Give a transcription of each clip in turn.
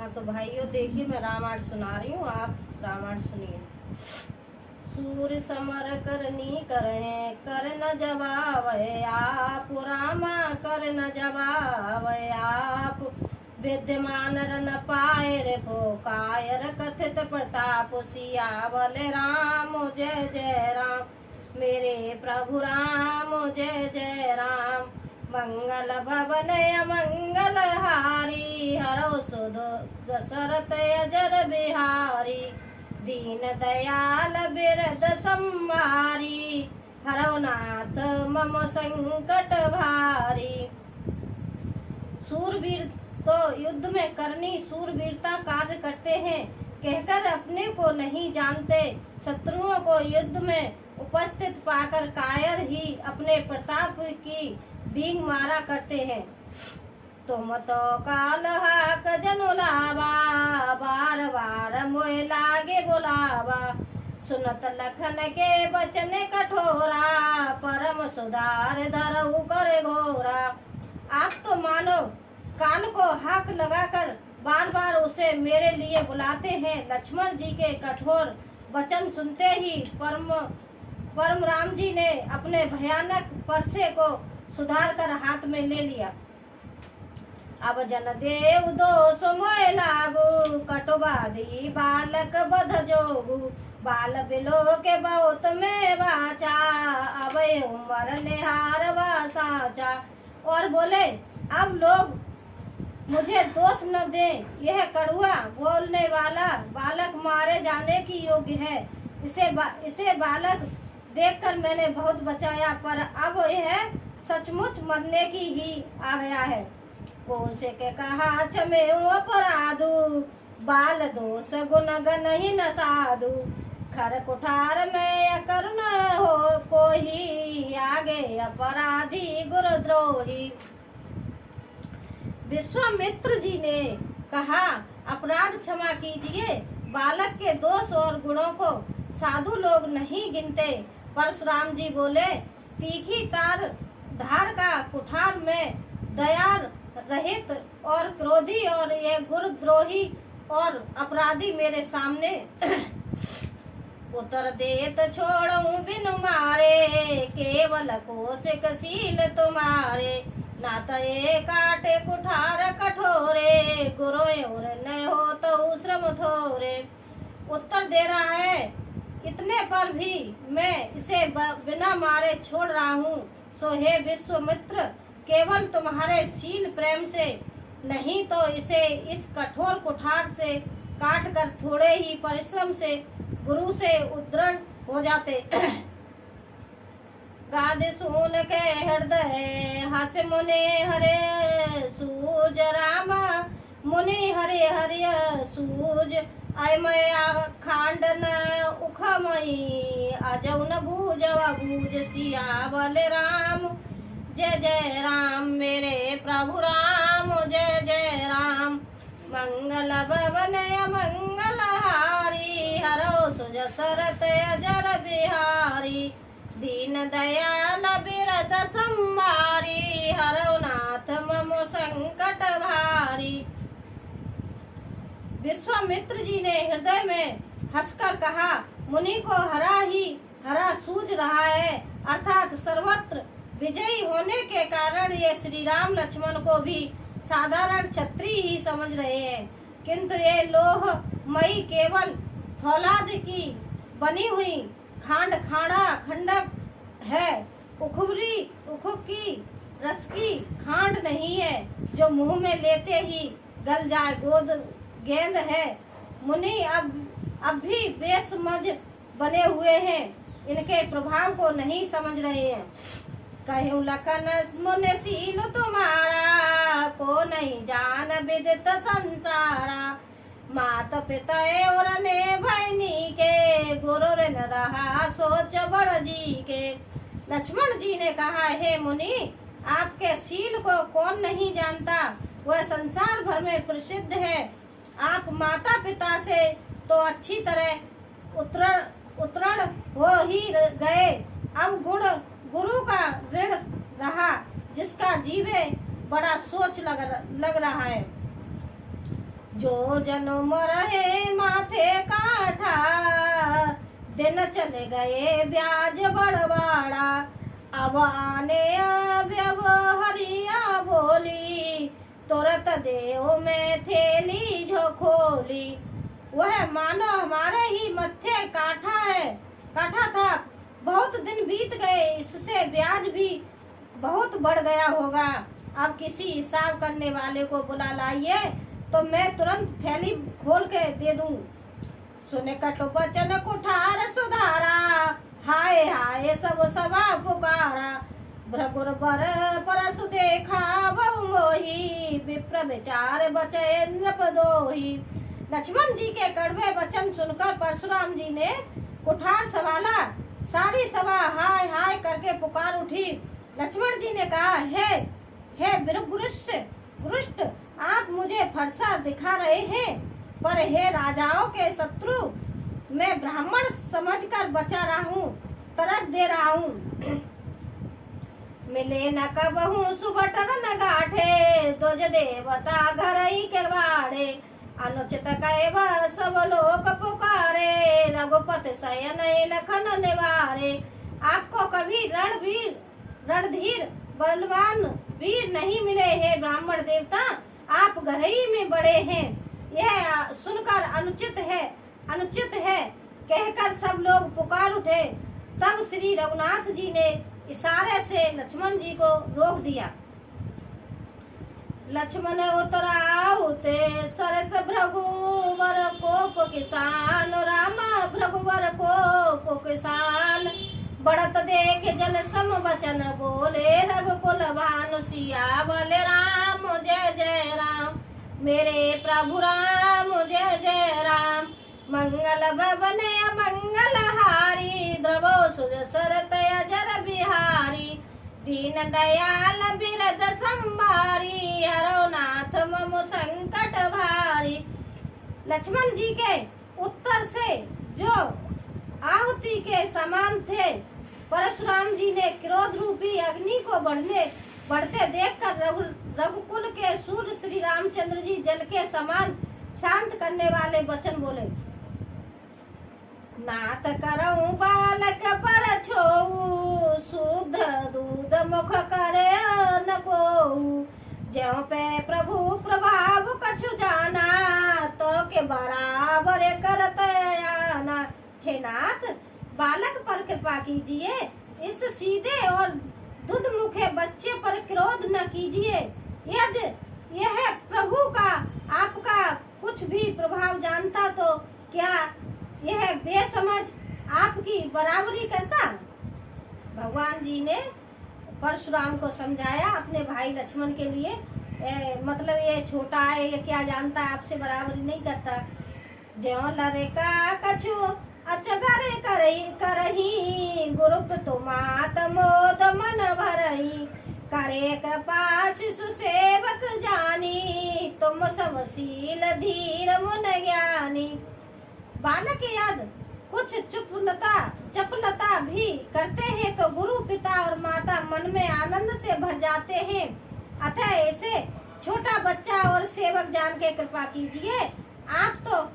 हाँ तो भाइयों देखिए, मैं रामायण सुना रही हूँ, आप रामायण सुनिए। सूर समर करनी करें कर न जवाब आप, रामा कर न जवाब आप। विद्यमान न पाए रे कायर कथित प्रताप, सियावल राम जय जय राम। मेरे प्रभु राम जय जय राम। मंगल भवन अमंगल हारी, हरो सुध दशरथ अजर बिहारी। दीन दयाल बिरद संवारी, हरो नाथ मम संकट भारी। सूरवीर तो युद्ध में करनी सूरवीरता कार्य करते हैं, कहकर अपने को नहीं जानते। शत्रुओं को युद्ध में उपस्थित पाकर कायर ही अपने प्रताप की डींग मारा करते हैं। तुम तो काल हाक जनुलावा, बार बार मोए लागे बुलावा। सुनत लखन के बचन कठोरा, परम सुधार धरऊ कर घोरा। आप तो मानो काल को हाक लगाकर बार बार उसे मेरे लिए बुलाते हैं। लक्ष्मण जी के कठोर वचन सुनते ही परम राम जी ने अपने भयानक परसे को सुधार कर हाथ में ले लिया। अब जन देव दोष मोय लागू, कटुबादी बालक बध जोगू। बाल बिलो के बहुत में बाचा, अब उमर निहार वा साचा। और बोले अब लोग मुझे दोष न दे, यह कड़ुआ बोलने वाला बालक मारे जाने की योग्य है। इसे बालक देखकर मैंने बहुत बचाया, पर अब यह सचमुच मरने की ही आ गया है। कोसे के कहा क्षमे अपराधु, बाल दोष गुण गण ही न साधु। खर कुठार में करुण हो कोई, आगे अपराधी गुरुद्रोही। विश्वामित्र जी ने कहा अपराध क्षमा कीजिए, बालक के दोष और गुणों को साधु लोग नहीं गिनते। परशुराम जी बोले तीखी धार का कुठार में दया रहित और क्रोधी और ये गुरुद्रोही और अपराधी मेरे सामने उतर देत छोड़ूं बिन मारे, केवल कौशिकशील तुम्हारे। नातये काटे कुठार कठोरे, गुरु और न हो तो श्रम थोरे। उत्तर दे रहा है इतने पर भी मैं इसे बिना मारे छोड़ रहा हूँ। सो हे विश्वामित्र, केवल तुम्हारे शील प्रेम से नहीं तो इसे इस कठोर कुठार से काट कर थोड़े ही परिश्रम से गुरु से उद्दृढ़ हो जाते। गाद सुन के हृदय हस मुनि हरे सूज, रामा मुनि हरे हरिय सूज। अयमय खांडन उखमई, अजौन भूजवा भूज। सियावल राम जय जय राम, मेरे प्रभु राम जय जय राम। मंगल भवन अमंगल हारी, हरो सुज सरत अजर बिहारी। दीन दयाल बिरद संवारी, हरो नाथ मम संकट भारी। विश्वामित्र जी ने हृदय में हंसकर कहा मुनि को हरा सूझ रहा है, अर्थात सर्वत्र विजयी होने के कारण ये श्री राम लक्ष्मण को भी साधारण क्षत्रिय ही समझ रहे हैं, किंतु ये लोहमयी केवल फौलाद की बनी हुई खंडक है। उखुक की रस की खांड नहीं है जो मुंह में लेते ही गल जाए। गेंद है। मुनि अब भी बेसमझ बने हुए हैं, इनके प्रभाव को नहीं समझ रहे हैं। कहूँ लखन मुनि शील तुम्हारा, को नहीं जान विदित संसारा। मात पिता और ने भैनी के, गुरु न रहा सोच बड़ जी के। लक्ष्मण जी ने कहा हे मुनि, आपके शील को कौन नहीं जानता, वह संसार भर में प्रसिद्ध है। आप माता पिता से तो अच्छी तरह उत्तरण हो ही गए, अब गुरु का ऋण रहा, जिसका जीवे बड़ा सोच लग रहा है। जो जन्म रहे माथे काठा, दिन चले गए ब्याज बड़वाड़ा। अब आने व्यवहरिया बोली, तुरंत देव में थैली जो खोली। वह मानो हमारे ही मत्थे काठा था। बहुत दिन बीत गए, इससे ब्याज भी बहुत बढ़ गया होगा। अब किसी हिसाब करने वाले को बुला लाइए, तो मैं तुरंत थैली खोल के दे दूं। सुने कटु बचन कुठार सुधारा, हाय हाय सब सभा पुकारा। भृगुर बर परसु देखा बहु मोही, विप्र विचार बचे नृपदोही। लक्ष्मण जी के कड़वे वचन सुनकर परशुराम जी ने कुठार संभाला। सारी सभा हाय हाय करके पुकार उठी। लक्ष्मण जी ने कहा, हे गुरुष्ट, आप मुझे फरसा दिखा रहे हैं, पर हे राजाओं के शत्रु, मैं ब्राह्मण समझकर बचा रहा हूँ, तरस दे रहा हूँ। मिले न कबहू सुबटर न गाठे, दुज देवता घर ही के बाड़े। अनुचित कैव सब लोग पुकारे, रघुपति शयन लखन निवारे। आपको कभी रणधीर बलवान वीर नहीं मिले हैं ब्राह्मण देवता, आप घर ही में बड़े हैं। यह सुनकर अनुचित है कहकर सब लोग पुकार उठे। तब श्री रघुनाथ जी ने इशारे से लक्ष्मण जी को रोक दिया। लक्ष्मण उतराउते सरस भृगुवर कोप किसान, रामा भृगुवर कोप किसान। बढ़त देख जन सम वचन बोले, रघुकुल भानु सियावर राम जय जय राम। मेरे प्रभु राम जय जय राम। मंगल भवन मंगल हारी, ध्रुवो सुरसरत अजर बिहारी। दीन दयाल बिरद संभारी, हरो नाथ मम संकट भारी। लक्ष्मण जी के उत्तर से जो आहुति के समान थे, परशुराम जी ने क्रोध रूपी अग्नि को बढ़ते देखकर रघुकुल के सूर्य श्री रामचंद्र जी जल के समान शांत करने वाले वचन बोले। नाथ करऊं बालक पर छोऊ, शुद्ध दूध मुख करे न कोऊ। ज्यों पे प्रभु प्रभाव कछु जाना, तो के बराबर करत आना। हे नाथ, बालक पर कृपा कीजिए, इस सीधे और दूध मुखे बच्चे पर क्रोध न कीजिए। यदि यह प्रभु का आपका कुछ भी प्रभाव जानता, तो क्या यह बेसमझ आपकी बराबरी करता। भगवान जी ने परशुराम को समझाया अपने भाई लक्ष्मण के लिए, मतलब ये छोटा है, ये क्या जानता है, आपसे बराबरी नहीं करता। ज्यों लरे का कछु अचगर करही, गुरुप तुमात मोद मन भरही। करे कृपा शिशु सेवक जानी, तुम समशील धीर मुन ज्ञानी। बालक यदि कुछ चपलता भी करते हैं, तो गुरु पिता और माता मन में आनंद से भर जाते हैं। अतः ऐसे छोटा बच्चा और सेवक जान के कृपा कीजिए। आप तो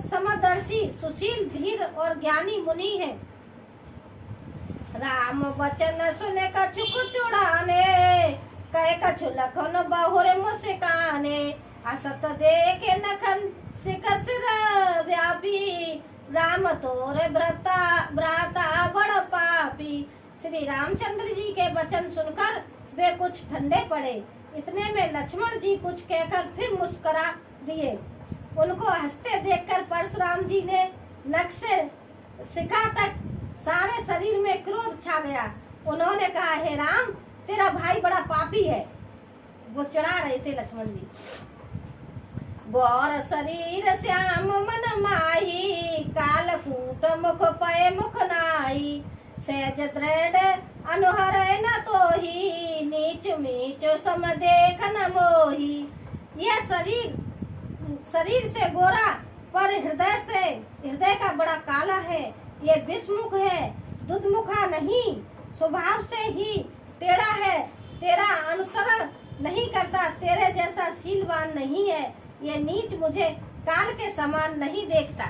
समदर्शी, सुशील, धीर और ज्ञानी मुनि हैं। राम वचन सुने कछु चुड़ाने, कह कछु लखन बहुरे मुस्काने। असत देखे नखन सिकसिर व्यापी, राम तोरे भ्राता बड़ पापी। श्री रामचंद्र जी के वचन सुनकर वे कुछ ठंडे पड़े। इतने में लक्ष्मण जी कुछ कहकर फिर मुस्कुरा दिए। उनको हंसते देखकर परशुराम जी ने नख से शिखा तक सारे शरीर में क्रोध छा गया। उन्होंने कहा, हे राम, तेरा भाई बड़ा पापी है। वो चिढ़ा रहे थे लक्ष्मण जी। गौर शरीर श्याम मन माही, कालकूट मुख पय मुख नाई। सहज दृढ़ अनुहर न तोही, नीच मीच सम देख न मोही। यह शरीर से गोरा, पर हृदय का बड़ा काला है। ये विषमुख है, दुधमुखा नहीं, स्वभाव से ही टेढ़ा है। तेरा अनुसरण नहीं करता, तेरे जैसा शीलवान नहीं है। ये नीच मुझे काल के समान नहीं देखता।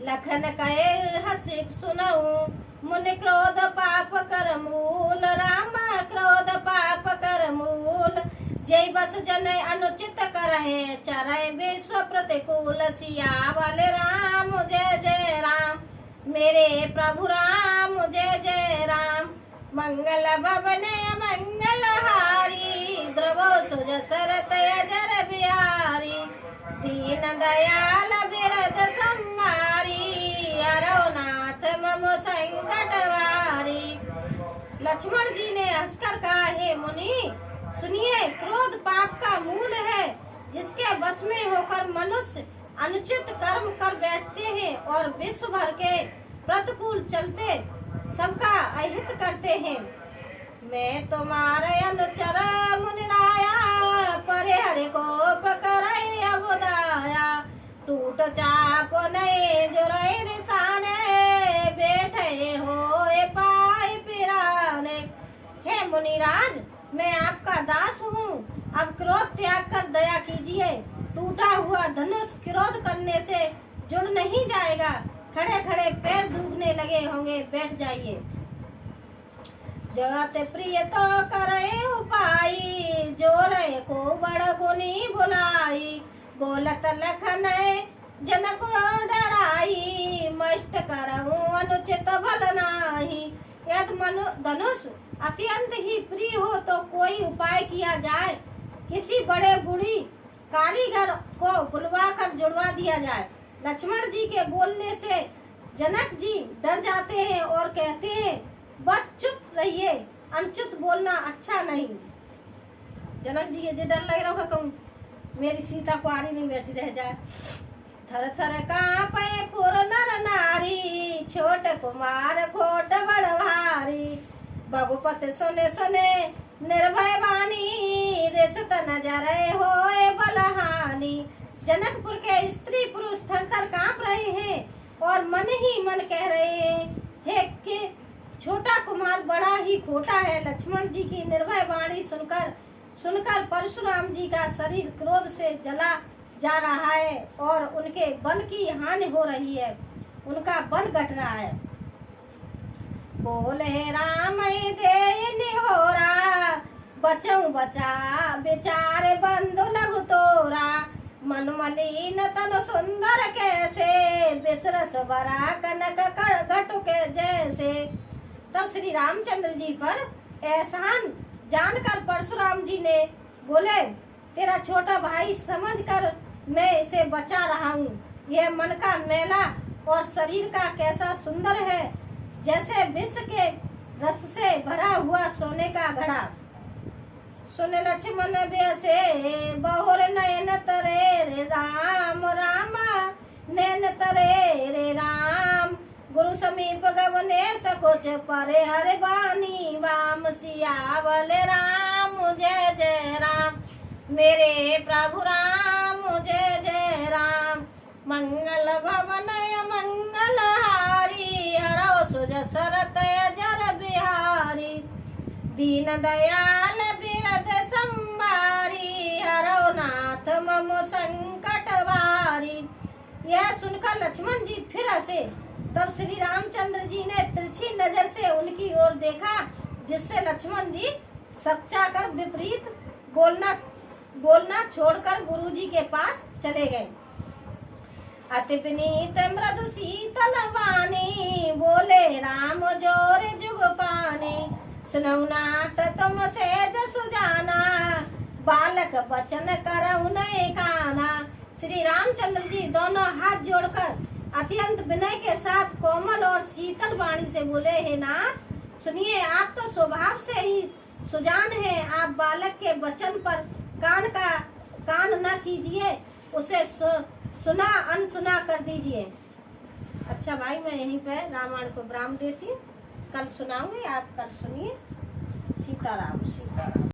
लखन कहे हसिक सुनऊं, मुनि क्रोध पाप कर मूल। राम क्रोध पाप कर मूल, जय बस जन अनुचित करहे, चरय विश्व प्रतिकूल। सियावल राम जय जय राम, मेरे प्रभु राम जय जय राम। मंगल भवन मंगल हारी, द्रवो सुजसरत अजर बिहारी। दीन दयाल बिरद सम्मारी, अरवनाथ मम संकट वारी। लक्ष्मण जी ने हंसकर कहा, हे मुनि सुनिए, क्रोध पाप का मूल है, जिसके बस में होकर मनुष्य अनुचित कर्म कर बैठते हैं और विश्व भर के प्रतिकूल चलते सबका अहित करते हैं। मैं तुम्हारे अनुचर मुनिराया, परे हरि कोप करे अबुदाया। टूट चाप नहीं जुरे निशाने, बैठे होए पाए पिराने। हे मुनिराज, मैं आपका दास हूँ, अब क्रोध त्याग कर दया कीजिए। टूटा हुआ धनुष क्रोध करने से जुड़ नहीं जाएगा। खड़े खड़े पैर दुखने लगे होंगे, बैठ जाइए। जगत प्रिय तो करे उपाय, जोरे को बड़ गुनी बुलाई। बोलत लखन जनक डराई, मस्त करऊं अनुचित भल नाही। यदि धनुष अत्यंत ही प्रिय हो तो कोई उपाय किया जाए, किसी बड़े गुणी कारीगर को बुलवा कर जुड़वा दिया जाए। लक्ष्मण जी के बोलने से जनक जी डर जाते हैं और कहते हैं, बस चुप रहिए, अनुचित बोलना अच्छा नहीं। जनक जी ये डर लग रहा कहूँ मेरी सीता कुआरी नहीं बैठी रह जाए। थर थर कांपे पुर नर नारी, छोट कुमार खोट बड़ भारी। भगुपत सुने सुने निर्भय वाणी, रिसत नजर होए बलहानी। जनकपुर के स्त्री पुरुष थर थर कांप रहे हैं और मन ही मन कह रहे हैं कि छोटा कुमार बड़ा ही खोटा है। लक्ष्मण जी की निर्भय वाणी सुनकर परशुराम जी का शरीर क्रोध से जला जा रहा है और उनके बल की हानि हो रही है, उनका बल घट रहा है। बोले राम दे होरा, बचऊ बचा बेचारे बंधु लघु तोरा। मन मलिन तन सुंदर कैसे, बिसरस बरा कनक घटु के जैसे। तब श्री रामचंद्र जी पर एहसान जानकर परशुराम जी ने बोले, तेरा छोटा भाई समझकर मैं इसे बचा रहा हूँ। यह मन का मेला और शरीर का कैसा सुंदर है, जैसे विष के रस से भरा हुआ सोने का घड़ा। सुन लक्ष्मण बेसे बहुर नयन तरे रे राम, रामा नैन तरे रे राम। गुरु समीप गवने सकोच परे हरे बानी वाम। सियावल राम जय जय राम, मेरे प्रभु राम जय जय राम। मंगल भवन मंगल हारी, हरो सुज सरत अजर बिहारी। दीन दयाल बिरद संबारी, हरो नाथ मम संकट वारी। यह सुनकर लक्ष्मण जी फिर हंसे। तब श्री रामचंद्र जी ने तिरछी नजर से उनकी ओर देखा, जिससे लक्ष्मण जी सच्चा कर विपरीत बोलना छोड़कर गुरुजी के पास चले गए। अति विनीत मृदु शीतल वाणी, बोले राम जोर जुग पानी। सुनऊ नाथ तुम सेज सुजाना, बालक बचन करऊ नहीं काना। श्री रामचंद्र जी दोनों हाथ जोड़कर अत्यंत विनय के साथ कोमल और शीतल वाणी से बोले, हे नाथ सुनिए, आप तो स्वभाव से ही सुजान हैं। आप बालक के वचन पर कान न कीजिए, उसे सुना अनसुना कर दीजिए। अच्छा भाई, मैं यहीं पे रामायण को विराम देती हूँ, कल सुनाऊंगी, आप कल सुनिए। सीताराम सीताराम।